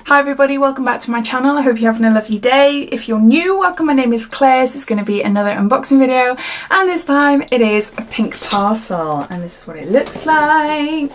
Hi everybody, welcome back to my channel. I hope you're having a lovely day. If you're new, welcome. My name is Claire. This is going to be another unboxing video, and this time it is a pink parcel, and this is what it looks like.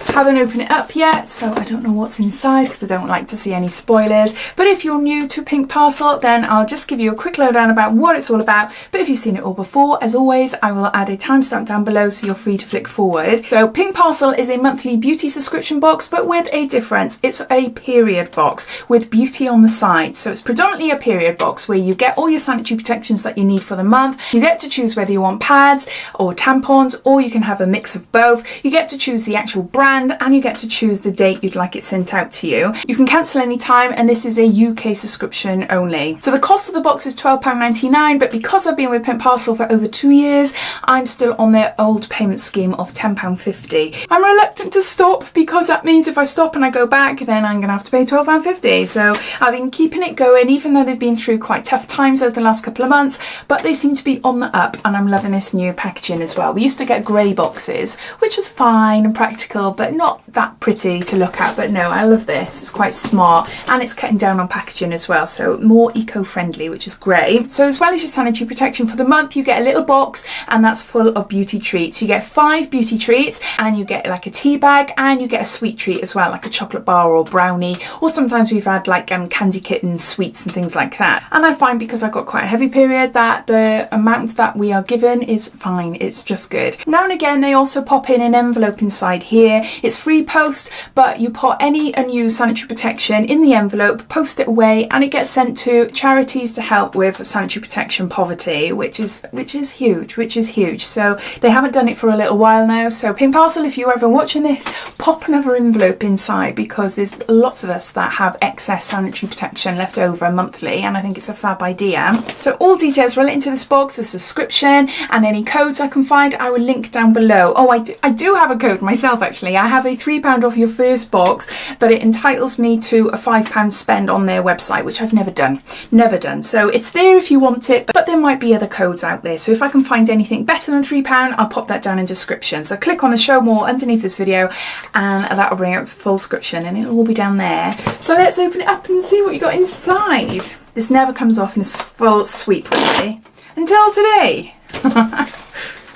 Haven't opened it up yet, so I don't know what's inside because I don't like to see any spoilers. But if you're new to Pink Parcel, then I'll just give you a quick lowdown about what it's all about. But if you've seen it all before, as always, I will add a timestamp down below so you're free to flick forward. So Pink Parcel is a monthly beauty subscription box, but with a difference. It's a period box with beauty on the side. So it's predominantly a period box where you get all your sanitary protections that you need for the month. You get to choose whether you want pads or tampons, or you can have a mix of both. You get to choose the actual brand, and you get to choose the date you'd like it sent out to you. You can cancel any time, and this is a UK subscription only. So the cost of the box is £12.99, but because I've been with Pink Parcel for over 2 years, I'm still on their old payment scheme of £10.50. I'm reluctant to stop because that means if I stop and I go back, then I'm going to have to pay £12.50. So I've been keeping it going, even though they've been through quite tough times over the last couple of months, but they seem to be on the up, and I'm loving this new packaging as well. We used to get grey boxes, which was fine and practical, but not that pretty to look at. But no, I love this. It's quite smart, and it's cutting down on packaging as well, so more eco-friendly, which is great. So as well as your sanitary protection for the month, you get a little box, and that's full of beauty treats. You get 5 beauty treats, and you get like a tea bag, and you get a sweet treat as well, like a chocolate bar or brownie, or sometimes we've had like candy kittens, sweets and things like that. And I find, because I've got quite a heavy period, that the amount that we are given is fine. It's just good. Now and again they also pop in an envelope inside here. It's free post, but you put any unused sanitary protection in the envelope, post it away, and it gets sent to charities to help with sanitary protection poverty, which is huge. So they haven't done it for a little while now. So Pink Parcel, if you're ever watching this, pop another envelope inside, because there's lots of us that have excess sanitary protection left over monthly, and I think it's a fab idea. So all details relating to this box, the subscription, and any codes I can find, I will link down below. Oh, I do have a code myself actually. I have a £3 off your first box, but it entitles me to a £5 spend on their website, which I've never done. So it's there if you want it, but there might be other codes out there. So if I can find anything better than £3, I'll pop that down in description. So click on the show more underneath this video, and that will bring up the full description, and it'll all be down there. So let's open it up and see what you got inside. This never comes off in a full sweep really, until today.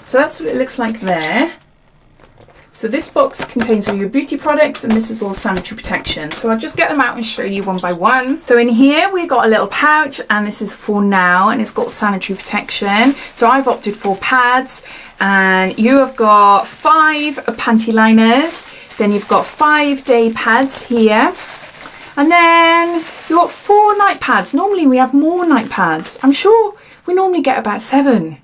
So that's what it looks like there. So this box contains all your beauty products, and this is all sanitary protection. So I'll just get them out and show you one by one. So in here we've got a little pouch, and this is for now, and it's got sanitary protection. So I've opted for pads, and you have got 5 panty liners, then you've got 5 day pads here, and then you've got 4 night pads. Normally we have more night pads. I'm sure we normally get about 7.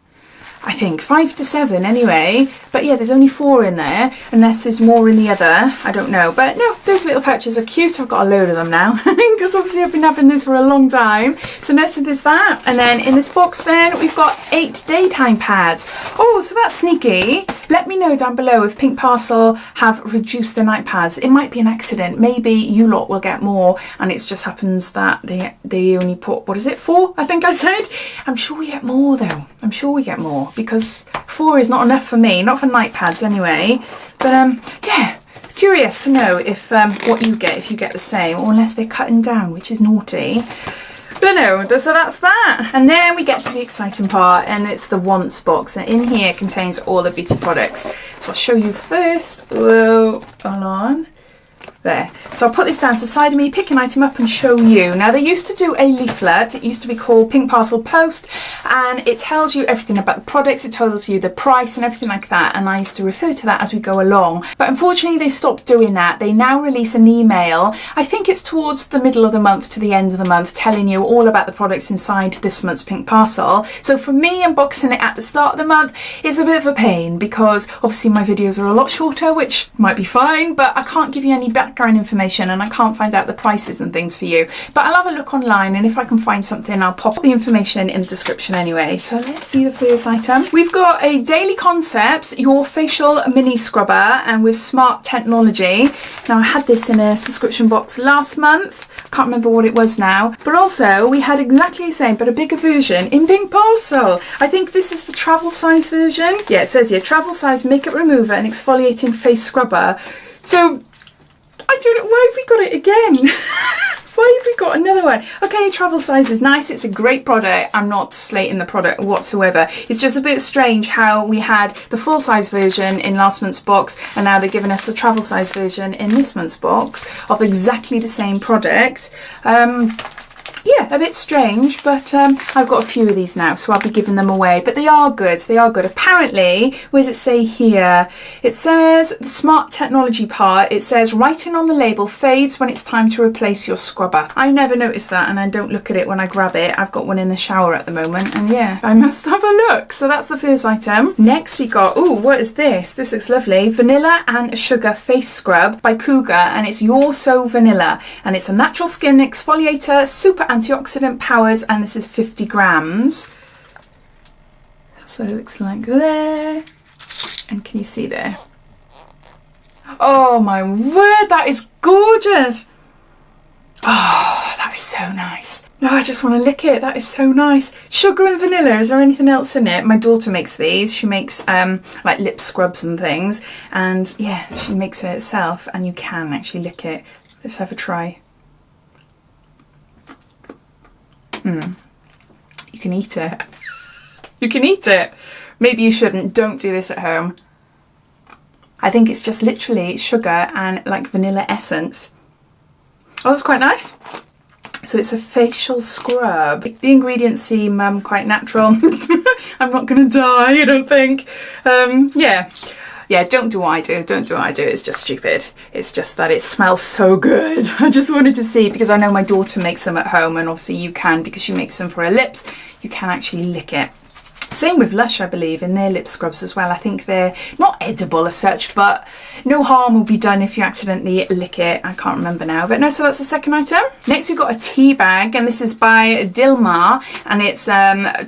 I think 5 to 7 anyway, but yeah, there's only 4 in there, unless there's more in the other, I don't know. But no, those little pouches are cute. I've got a load of them now because obviously I've been having this for a long time. So next to this that, and then in this box then we've got 8 daytime pads. Oh, so that's sneaky. Let me know down below if Pink Parcel have reduced the night pads. It might be an accident. Maybe you lot will get more, and it just happens that they only put, what is it, 4 I think I said. I'm sure we get more though. I'm sure we get more, because 4 is not enough for me, not for night pads anyway. But yeah, curious to know if what you get, if you get the same, or unless they're cutting down, which is naughty. But no, so that's that. And then we get to the exciting part, and it's the wants box, and in here contains all the beauty products. So I'll show you first. Whoa, hold on. There. So I'll put this down to the side of me, pick an item up and show you. Now they used to do a leaflet. It used to be called Pink Parcel Post, and it tells you everything about the products. It tells you the price and everything like that, and I used to refer to that as we go along. But unfortunately they've stopped doing that. They now release an email, I think it's towards the middle of the month to the end of the month, telling you all about the products inside this month's Pink Parcel. So for me, unboxing it at the start of the month is a bit of a pain, because obviously my videos are a lot shorter, which might be fine, but I can't give you any background information, and I can't find out the prices and things for you. But I'll have a look online, and if I can find something, I'll pop the information in the description anyway. So let's see the first item. We've got a Daily Concepts Your Facial Mini Scrubber, and with smart technology. Now I had this in a subscription box last month. Can't remember what it was now. But also we had exactly the same, but a bigger version in Pink Parcel. I think this is the travel size version. Yeah, it says here, travel size makeup remover and exfoliating face scrubber. So I don't know, why have we got it again? one. Okay, travel size is nice. It's a great product. I'm not slating the product whatsoever. It's just a bit strange how we had the full size version in last month's box and now they're giving us the travel size version in this month's box of exactly the same product. Yeah, a bit strange, but I've got a few of these now, so I'll be giving them away. But they are good, they are good. Apparently, where does it say here? It says, the smart technology part, it says, writing on the label fades when it's time to replace your scrubber. I never noticed that, and I don't look at it when I grab it. I've got one in the shower at the moment, and yeah, I must have a look. So that's the first item. Next we got, ooh, what is this? This looks lovely. Vanilla and Sugar Face Scrub by Cougar, and it's You're So Vanilla. And it's a natural skin exfoliator, super antioxidant powers, and this is 50 grams. That's what it looks like there. And can you see there? Oh my word, that is gorgeous. Oh, that is so nice. Oh, I just want to lick it. That is so nice. Sugar and vanilla. Is there anything else in it? My daughter makes these. She makes like lip scrubs and things. And yeah, she makes it herself, and you can actually lick it. Let's have a try. You can eat it. You can eat it. Maybe you shouldn't. Don't do this at home. I think it's just literally sugar and like vanilla essence. Oh, that's quite nice. So it's a facial scrub. The ingredients seem quite natural. I'm not going to die, I don't think. Yeah, don't do what I do. Don't do what I do. It's just stupid. It's just that it smells so good. I just wanted to see, because I know my daughter makes them at home, and obviously you can, because she makes them for her lips. You can actually lick it. Same with Lush, I believe, in their lip scrubs as well. I think they're not edible as such, but no harm will be done if you accidentally lick it. I can't remember now, but no, so that's the second item. Next we've got a tea bag, and this is by Dilmah, and it's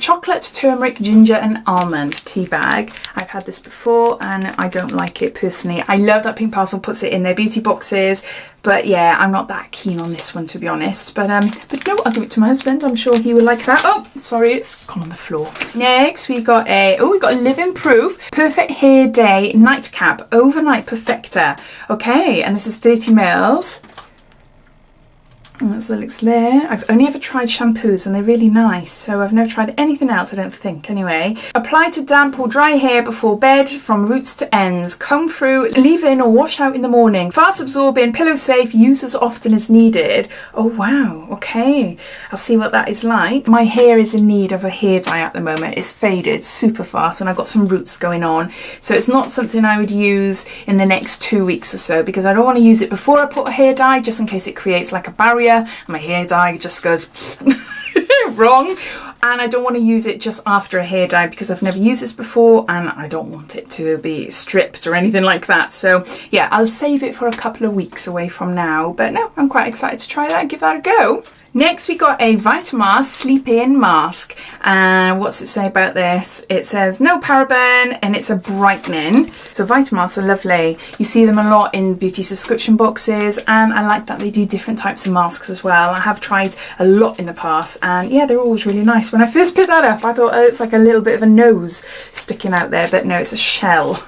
chocolate, turmeric, ginger and almond tea bag. I've had this before and I don't like it personally. I love that Pink Parcel puts it in their beauty boxes, but yeah, I'm not that keen on this one, to be honest. But no, I'll give it to my husband. I'm sure he would like that. Oh, sorry, it's gone on the floor. Next, we got a Living Proof Perfect Hair Day Nightcap Overnight Perfector. Okay, and this is 30 mils. And that's what it looks there. I've only ever tried shampoos and they're really nice, so I've never tried anything else, I don't think, anyway. Apply to damp or dry hair before bed from roots to ends. Comb through, leave in or wash out in the morning. Fast absorbing, pillow safe, use as often as needed. Oh wow, okay. I'll see what that is like. My hair is in need of a hair dye at the moment. It's faded super fast and I've got some roots going on. So it's not something I would use in the next 2 weeks or so, because I don't want to use it before I put a hair dye, just in case it creates like a barrier. My hair dye just goes wrong, and I don't want to use it just after a hair dye because I've never used this before and I don't want it to be stripped or anything like that. So yeah, I'll save it for a couple of weeks away from now, but no, I'm quite excited to try that and give that a go. Next we got a Vitamars Sleep In Mask, and what's it say about this? It says no paraben and it's a brightening. So Vitamars are lovely. You see them a lot in beauty subscription boxes, and I like that they do different types of masks as well. I have tried a lot in the past and yeah, they're always really nice. When I first picked that up I thought, oh, it's like a little bit of a nose sticking out there, but no, it's a shell.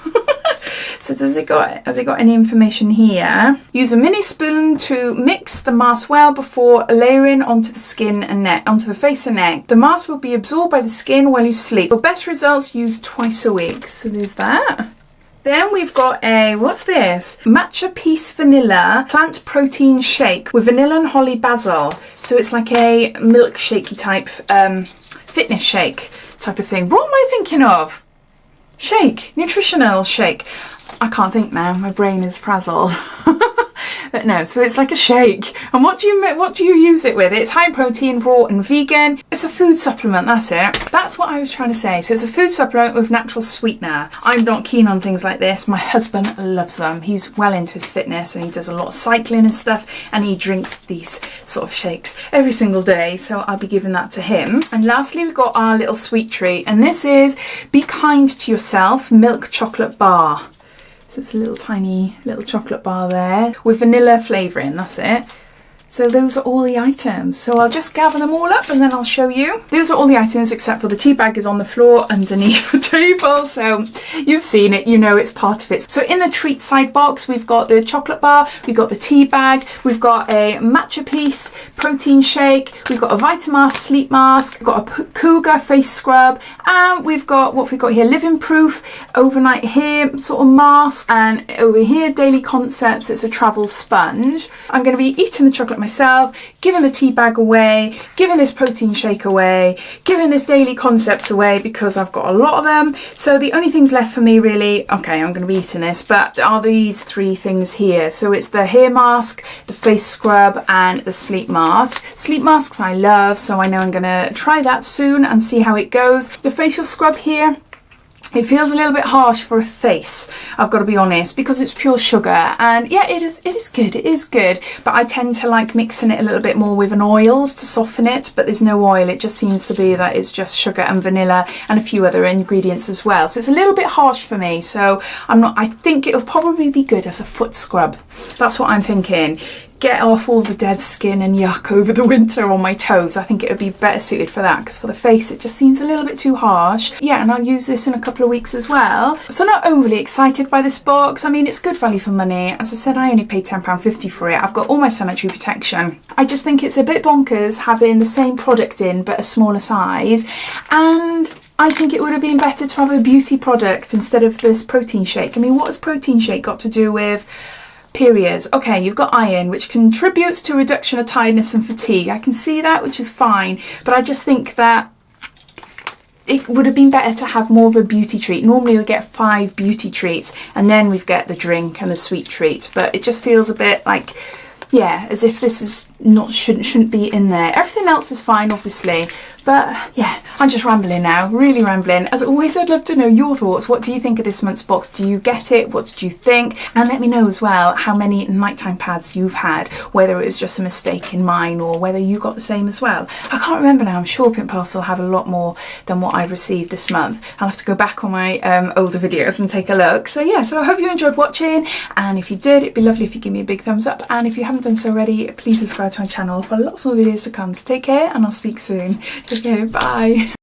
So has it got any information here? Use a mini spoon to mix the mask well before layering onto the skin and neck, onto the face and neck. The mask will be absorbed by the skin while you sleep. For best results, use twice a week. So there's that. Then we've got a, what's this? Matcha Peace Vanilla Plant Protein Shake with vanilla and holly basil. So it's like a milkshakey type fitness shake type of thing. What am I thinking of? Shake, nutritional shake. I can't think now, my brain is frazzled. But no, so it's like a shake. And what do you use it with? It's high protein, raw and vegan. It's a food supplement, that's it. That's what I was trying to say. So it's a food supplement with natural sweetener. I'm not keen on things like this. My husband loves them. He's well into his fitness and he does a lot of cycling and stuff, and he drinks these sort of shakes every single day. So I'll be giving that to him. And lastly, we've got our little sweet treat, and this is Be Kind to Yourself Milk Chocolate Bar. So it's a little tiny little chocolate bar there with vanilla flavouring, that's it. So those are all the items. So I'll just gather them all up and then I'll show you. Those are all the items except for the tea bag is on the floor underneath the table. So you've seen it, you know it's part of it. So in the treat side box, we've got the chocolate bar, we've got the tea bag, we've got a matcha piece, protein shake, we've got a Vitamask sleep mask, we've got a Cougar face scrub, and we've got what we've got here, Living Proof overnight hair sort of mask, and over here Daily Concepts, it's a travel sponge. I'm going to be eating the chocolate myself, giving the tea bag away, giving this protein shake away, giving this Daily Concepts away because I've got a lot of them. So the only things left for me really, okay, I'm going to be eating this, but are these three things here. So it's the hair mask, the face scrub, and the sleep mask. Sleep masks I love, so I know I'm going to try that soon and see how it goes. The facial scrub here, it feels a little bit harsh for a face, I've got to be honest, because it's pure sugar. And yeah, it is good, but I tend to like mixing it a little bit more with an oils to soften it, but there's no oil, it just seems to be that it's just sugar and vanilla and a few other ingredients as well. So it's a little bit harsh for me, so I think it'll probably be good as a foot scrub. That's what I'm thinking. Get off all the dead skin and yuck over the winter on my toes. I think it would be better suited for that, because for the face it just seems a little bit too harsh. Yeah, and I'll use this in a couple of weeks as well. So not overly excited by this box. I mean, it's good value for money. As I said, I only paid £10.50 for it. I've got all my Sanitary Protection. I just think it's a bit bonkers having the same product in but a smaller size, and I think it would have been better to have a beauty product instead of this protein shake. I mean, what has protein shake got to do with periods? Okay, you've got iron, which contributes to reduction of tiredness and fatigue. I can see that, which is fine, but I just think that it would have been better to have more of a beauty treat. Normally we get 5 beauty treats and then we get the drink and the sweet treat, but it just feels a bit like, yeah, as if this is not shouldn't be in there. Everything else is fine, obviously, but yeah, I'm just rambling now, really rambling. As always, I'd love to know your thoughts. What do you think of this month's box? Do you get it? What did you think? And let me know as well how many nighttime pads you've had, whether it was just a mistake in mine or whether you got the same as well. I can't remember now. I'm sure Pink Parcel have a lot more than what I've received this month. I'll have to go back on my older videos and take a look. So yeah, so I hope you enjoyed watching, and if you did, it'd be lovely if you give me a big thumbs up, and if you haven't done so already, please subscribe to my channel for lots more videos to come. So take care, and I'll speak soon. Okay, bye.